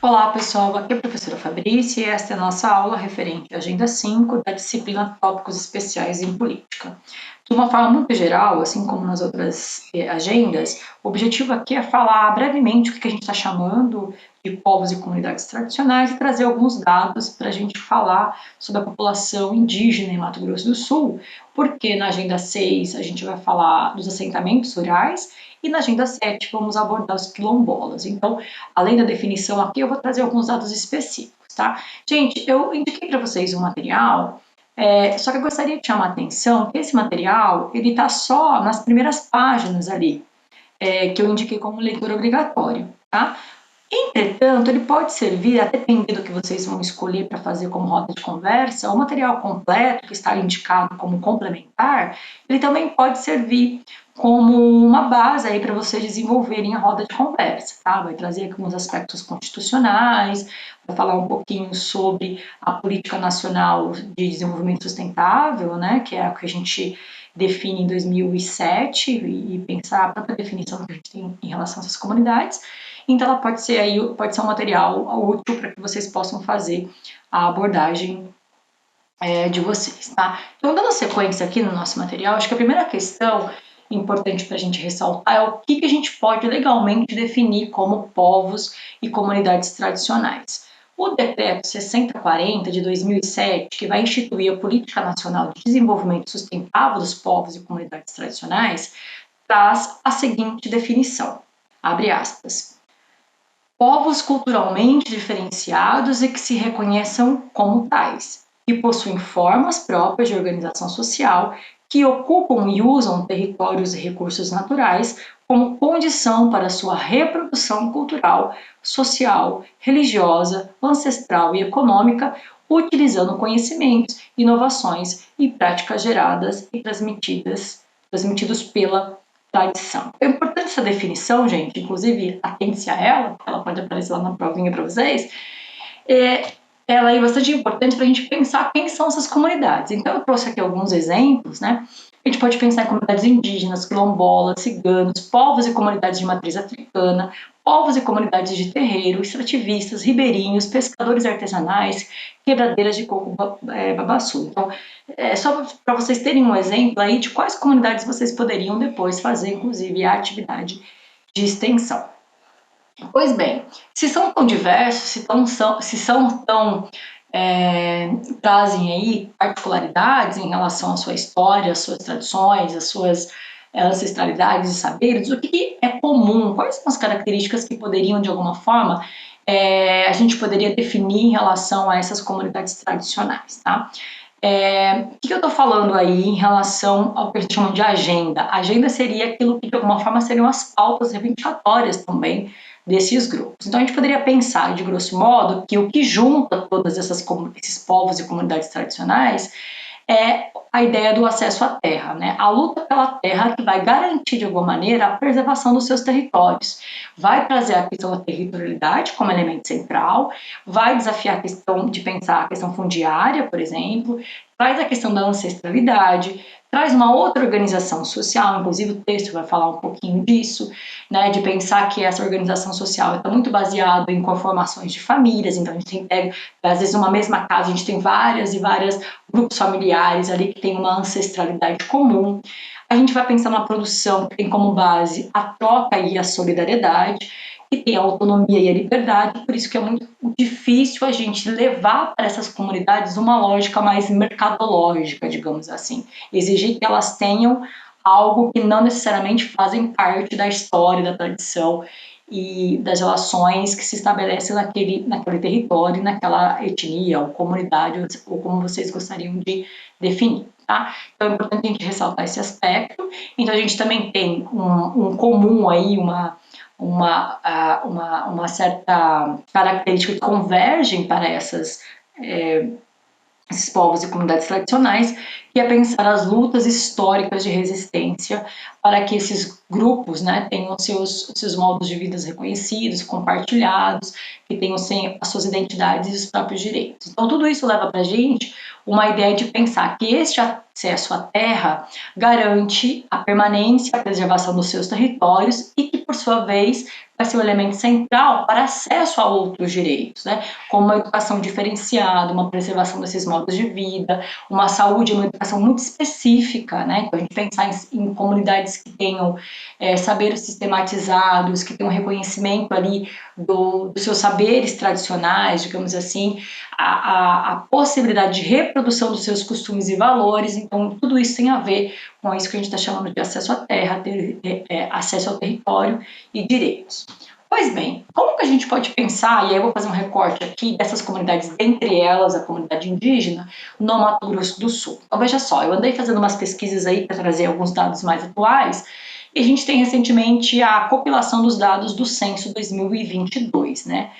Olá pessoal, aqui é a professora Fabrícia e esta é a nossa aula referente à Agenda 5 da disciplina Tópicos Especiais em Política. De uma forma muito geral, assim como nas outras agendas, o objetivo aqui é falar brevemente o que a gente está chamando de povos e comunidades tradicionais e trazer alguns dados para a gente falar sobre a população indígena em Mato Grosso do Sul, porque na Agenda 6 a gente vai falar dos assentamentos rurais e na Agenda 7 vamos abordar os quilombolas. Então, além da definição aqui, eu vou trazer alguns dados específicos, tá? Gente, eu indiquei para vocês um material, só que eu gostaria de chamar a atenção que esse material, ele está só nas primeiras páginas ali, que eu indiquei como leitura obrigatória, tá? Entretanto, ele pode servir, a depender do que vocês vão escolher para fazer como roda de conversa, o material completo, que está indicado como complementar, ele também pode servir como uma base aí para vocês desenvolverem a roda de conversa, tá? Vai trazer alguns aspectos constitucionais, vai falar um pouquinho sobre a política nacional de desenvolvimento sustentável, né, que é a que a gente define em 2007 e pensar a própria definição que a gente tem em relação a essas comunidades. Então, ela pode ser um material útil para que vocês possam fazer a abordagem de vocês, tá? Então, dando sequência aqui no nosso material, acho que a primeira questão importante para a gente ressaltar é o que a gente pode legalmente definir como povos e comunidades tradicionais. O Decreto 6040 de 2007, que vai instituir a Política Nacional de Desenvolvimento Sustentável dos Povos e Comunidades Tradicionais, traz a seguinte definição, abre aspas, povos culturalmente diferenciados e que se reconheçam como tais, que possuem formas próprias de organização social, que ocupam e usam territórios e recursos naturais como condição para sua reprodução cultural, social, religiosa, ancestral e econômica, utilizando conhecimentos, inovações e práticas geradas e transmitidos pela tradição. É importante essa definição, gente, inclusive atente-se a ela, ela pode aparecer lá na provinha para vocês, ela é bastante importante para a gente pensar quem são essas comunidades. Então eu trouxe aqui alguns exemplos, né? A gente pode pensar em comunidades indígenas, quilombolas, ciganos, povos e comunidades de matriz africana, povos e comunidades de terreiro, extrativistas, ribeirinhos, pescadores artesanais, quebradeiras de coco babaçu. Então, só para vocês terem um exemplo aí de quais comunidades vocês poderiam depois fazer, inclusive, a atividade de extensão. Pois bem, se são tão diversos, trazem aí particularidades em relação à sua história, às suas tradições, às suas ancestralidades e saberes, o que é comum, quais são as características que poderiam, de alguma forma, a gente poderia definir em relação a essas comunidades tradicionais, tá? O que eu estou falando aí em relação ao que a gente chama de agenda? A agenda seria aquilo que, de alguma forma, seriam as pautas reivindicatórias também desses grupos. Então, a gente poderia pensar, de grosso modo, que o que junta todos esses povos e comunidades tradicionais é a ideia do acesso à terra, né? A luta pela terra que vai garantir, de alguma maneira, a preservação dos seus territórios. Vai trazer a questão da territorialidade como elemento central, vai desafiar a questão de pensar a questão fundiária, por exemplo, traz a questão da ancestralidade, traz uma outra organização social, inclusive o texto vai falar um pouquinho disso, né, de pensar que essa organização social está muito baseada em conformações de famílias, então a gente tem, às vezes, numa mesma casa, a gente tem várias e várias grupos familiares ali que tem uma ancestralidade comum. A gente vai pensar numa produção que tem como base a troca e a solidariedade, que tem a autonomia e a liberdade, por isso que é muito difícil a gente levar para essas comunidades uma lógica mais mercadológica, digamos assim. Exigir que elas tenham algo que não necessariamente fazem parte da história, da tradição e das relações que se estabelecem naquele território, naquela etnia ou comunidade, ou como vocês gostariam de definir. Tá? Então é importante a gente ressaltar esse aspecto. Então a gente também tem um comum aí, uma certa característica que convergem para esses povos e comunidades tradicionais, que é pensar as lutas históricas de resistência para que esses grupos, né, tenham seus modos de vida reconhecidos, compartilhados, que tenham as suas identidades e os próprios direitos. Então, tudo isso leva para a gente uma ideia de pensar que este acesso à terra garante a permanência, a preservação dos seus territórios e que, por sua vez, vai ser um elemento central para acesso a outros direitos, né? Como uma educação diferenciada, uma preservação desses modos de vida, uma saúde, uma educação muito específica, né? Então, a gente pensar em comunidades que tenham saberes sistematizados, que tenham reconhecimento ali dos seus saberes tradicionais, digamos assim, a possibilidade de reprodução dos seus costumes e valores. Então, tudo isso tem a ver com isso que a gente está chamando de acesso à terra, acesso ao território e direitos. Pois bem, como que a gente pode pensar, e aí eu vou fazer um recorte aqui dessas comunidades, dentre elas a comunidade indígena, no Mato Grosso do Sul. Então veja só, eu andei fazendo umas pesquisas aí para trazer alguns dados mais atuais, e a gente tem recentemente a compilação dos dados do Censo 2022, né?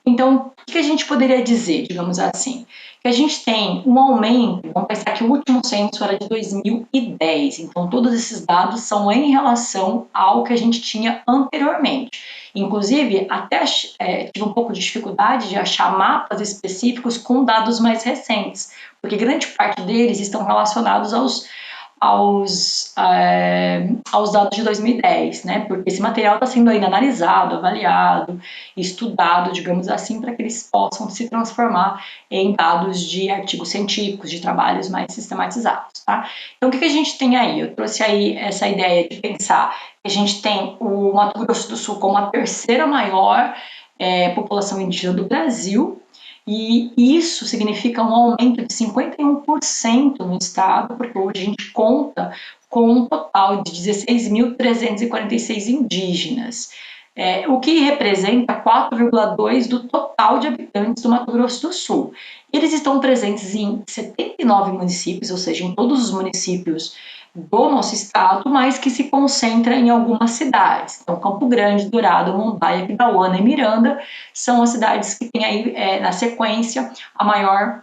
Então, o que a gente poderia dizer, digamos assim? Que a gente tem um aumento, vamos pensar que o último censo era de 2010, então todos esses dados são em relação ao que a gente tinha anteriormente. Inclusive, até tive um pouco de dificuldade de achar mapas específicos com dados mais recentes, porque grande parte deles estão relacionados aos dados de 2010, né? Porque esse material está sendo ainda analisado, avaliado, estudado, digamos assim, para que eles possam se transformar em dados de artigos científicos, de trabalhos mais sistematizados, tá? Então, o que a gente tem aí? Eu trouxe aí essa ideia de pensar que a gente tem o Mato Grosso do Sul como a terceira maior população indígena do Brasil, e isso significa um aumento de 51% no estado, porque hoje a gente conta com um total de 16.346 indígenas, o que representa 4,2% do total de habitantes do Mato Grosso do Sul. Eles estão presentes em 79 municípios, ou seja, em todos os municípios do nosso estado, mas que se concentra em algumas cidades. Então, Campo Grande, Dourado, Mondaia, Pidauana e Miranda são as cidades que têm aí, na sequência, a maior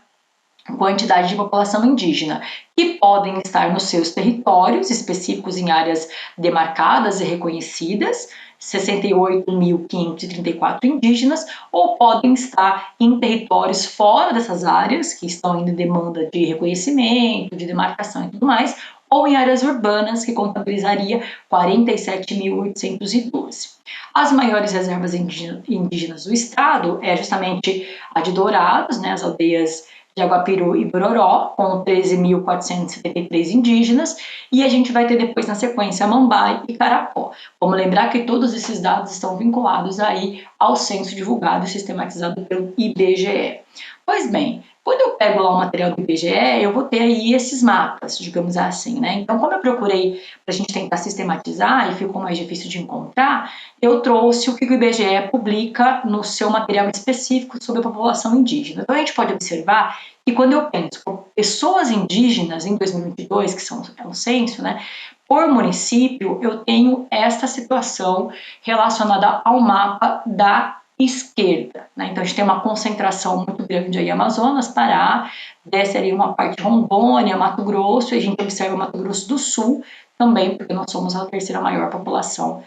quantidade de população indígena, que podem estar nos seus territórios específicos em áreas demarcadas e reconhecidas, 68.534 indígenas, ou podem estar em territórios fora dessas áreas, que estão em demanda de reconhecimento, de demarcação e tudo mais, ou em áreas urbanas, que contabilizaria 47.812. As maiores reservas indígenas do estado é justamente a de Dourados, né, as aldeias de Aguapiru e Bororó, com 13.473 indígenas, e a gente vai ter depois na sequência Mambai e Carapó. Vamos lembrar que todos esses dados estão vinculados aí ao censo divulgado e sistematizado pelo IBGE. Pois bem, quando eu pego lá o material do IBGE, eu vou ter aí esses mapas, digamos assim, né? Então, como eu procurei para a gente tentar sistematizar e ficou mais difícil de encontrar, eu trouxe o que o IBGE publica no seu material específico sobre a população indígena. Então, a gente pode observar que quando eu penso por pessoas indígenas em 2022, que é um censo, né? Por município, eu tenho esta situação relacionada ao mapa da esquerda, né? Então a gente tem uma concentração muito grande aí, Amazonas, Pará, desce ali uma parte Rondônia, Mato Grosso, e a gente observa o Mato Grosso do Sul também, porque nós somos a terceira maior população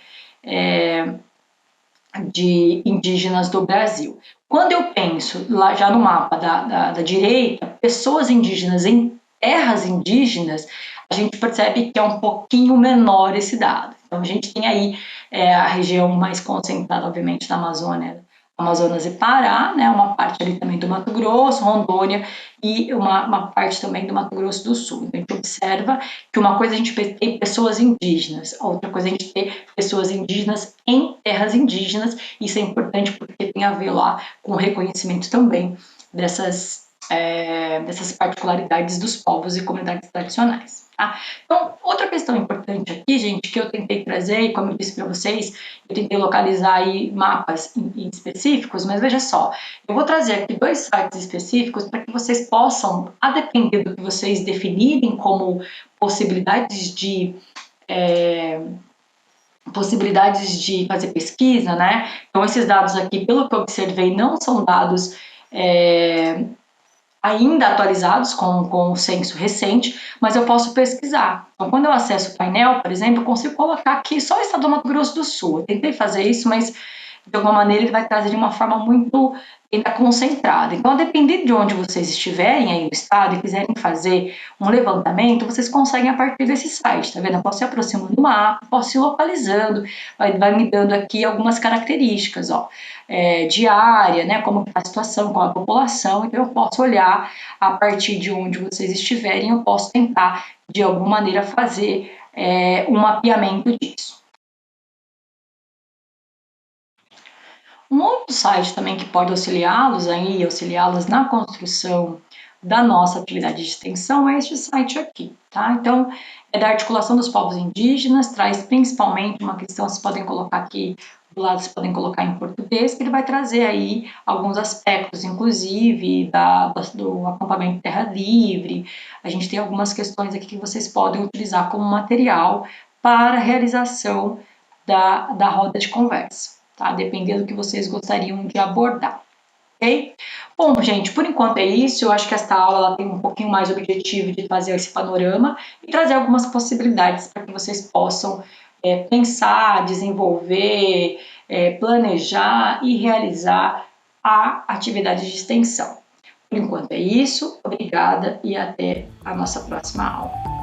de indígenas do Brasil. Quando eu penso lá já no mapa da direita, pessoas indígenas em terras indígenas, a gente percebe que é um pouquinho menor esse dado. Então a gente tem aí a região mais concentrada, obviamente, da Amazônia, Amazonas e Pará, né, uma parte ali também do Mato Grosso, Rondônia e uma parte também do Mato Grosso do Sul. Então a gente observa que uma coisa a gente tem pessoas indígenas, outra coisa a gente tem pessoas indígenas em terras indígenas. Isso é importante porque tem a ver lá com o reconhecimento também dessas particularidades dos povos e comunidades tradicionais. Tá? Então, outra questão importante aqui, gente, que eu tentei trazer, e como eu disse para vocês, eu tentei localizar aí mapas em específicos, mas veja só, eu vou trazer aqui 2 sites específicos para que vocês possam, a depender do que vocês definirem como possibilidades de fazer pesquisa, né? Então, esses dados aqui, pelo que eu observei, não são dados ainda atualizados com o censo recente, mas eu posso pesquisar. Então, quando eu acesso o painel, por exemplo, eu consigo colocar aqui só o estado do Mato Grosso do Sul. Eu tentei fazer isso, mas de alguma maneira ele vai trazer de uma forma muito ainda concentrada. Então, a depender de onde vocês estiverem aí no estado e quiserem fazer um levantamento, vocês conseguem a partir desse site, tá vendo? Eu posso ir aproximando do mapa, posso ir localizando, vai me dando aqui algumas características, ó, de área, né, como está a situação, qual a população, então eu posso olhar a partir de onde vocês estiverem, eu posso tentar, de alguma maneira, fazer um mapeamento disso. Um outro site também que pode auxiliá-los na construção da nossa atividade de extensão é este site aqui, tá? Então, é da articulação dos povos indígenas, traz principalmente uma questão, vocês podem colocar aqui do lado, vocês podem colocar em português, que ele vai trazer aí alguns aspectos, inclusive do acampamento Terra Livre. A gente tem algumas questões aqui que vocês podem utilizar como material para a realização da roda de conversa, tá? Dependendo do que vocês gostariam de abordar, ok? Bom, gente, por enquanto é isso. Eu acho que esta aula ela tem um pouquinho mais o objetivo de fazer esse panorama e trazer algumas possibilidades para que vocês possam pensar, desenvolver, planejar e realizar a atividade de extensão. Por enquanto é isso. Obrigada e até a nossa próxima aula.